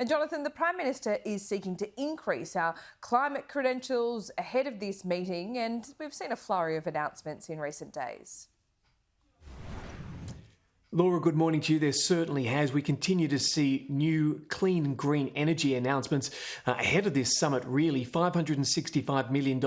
And Jonathan, the Prime Minister is seeking to increase our climate credentials ahead of this meeting, and we've seen a flurry of announcements in recent days. Laura, good morning to you. There certainly has. We continue to see new clean and green energy announcements ahead of this summit, really. $565 million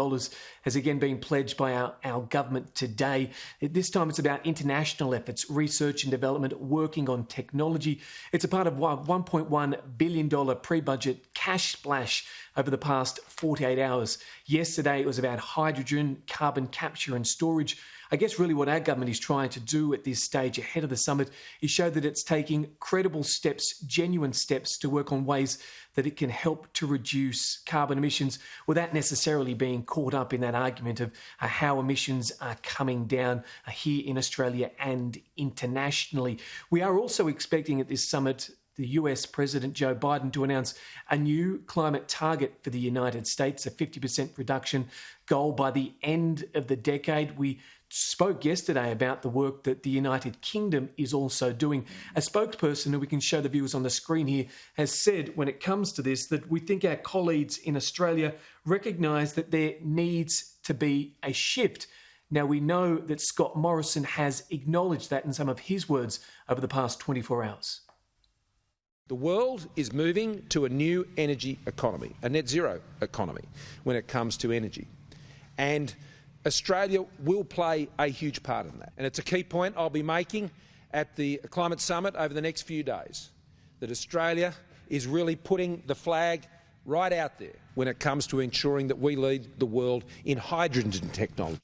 has again been pledged by our government today. This time it's about international efforts, research and development, working on technology. It's a part of a $1.1 billion pre-budget cash splash over the past 48 hours. Yesterday it was about hydrogen, carbon capture and storage. I guess really what our government is trying to do at this stage ahead of the summit is show that it's taking credible steps, genuine steps to work on ways that it can help to reduce carbon emissions without necessarily being caught up in that argument of how emissions are coming down here in Australia and internationally. We are also expecting at this summit the US President Joe Biden to announce a new climate target for the United States, a 50% reduction goal by the end of the decade. We spoke yesterday about the work that the United Kingdom is also doing. A spokesperson who we can show the viewers on the screen here has said when it comes to this that we think our colleagues in Australia recognise that there needs to be a shift. Now, we know that Scott Morrison has acknowledged that in some of his words over the past 24 hours. The world is moving to a new energy economy, a net zero economy when it comes to energy. And Australia will play a huge part in that. And it's a key point I'll be making at the Climate Summit over the next few days, that Australia is really putting the flag right out there when it comes to ensuring that we lead the world in hydrogen technology.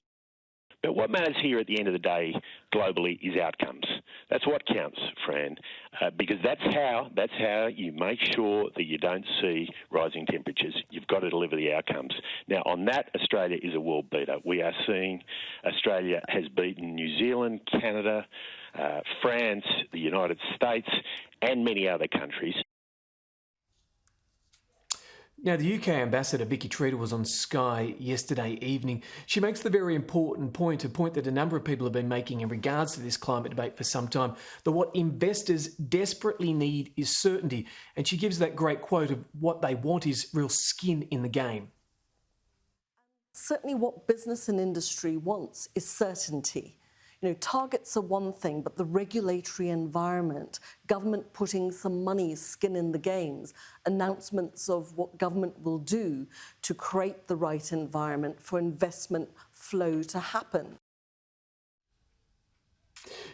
But what matters here at the end of the day globally is outcomes. That's what counts, Fran, because that's how you make sure that you don't see rising temperatures. You've got to deliver the outcomes. Now, on that, Australia is a world beater. We are seeing Australia has beaten New Zealand, Canada, France, the United States, and many other countries. Now, the UK Ambassador Vicky Treader was on Sky yesterday evening. She makes the very important point, a point that a number of people have been making in regards to this climate debate for some time, that what investors desperately need is certainty. And she gives that great quote of what they want is real skin in the game. Certainly what business and industry wants is certainty. You know, targets are one thing, but the regulatory environment, government putting some money, skin in the games, announcements of what government will do to create the right environment for investment flow to happen.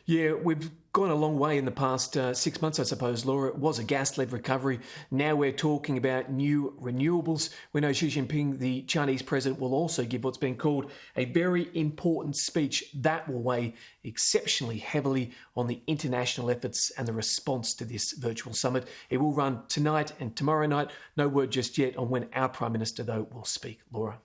Yeah, we've gone a long way in the past 6 months, I suppose, Laura. It was a gas-led recovery. Now we're talking about new renewables. We know Xi Jinping, the Chinese president, will also give what's been called a very important speech that will weigh exceptionally heavily on the international efforts and the response to this virtual summit. It will run tonight and tomorrow night. No word just yet on when our Prime Minister, though, will speak. Laura.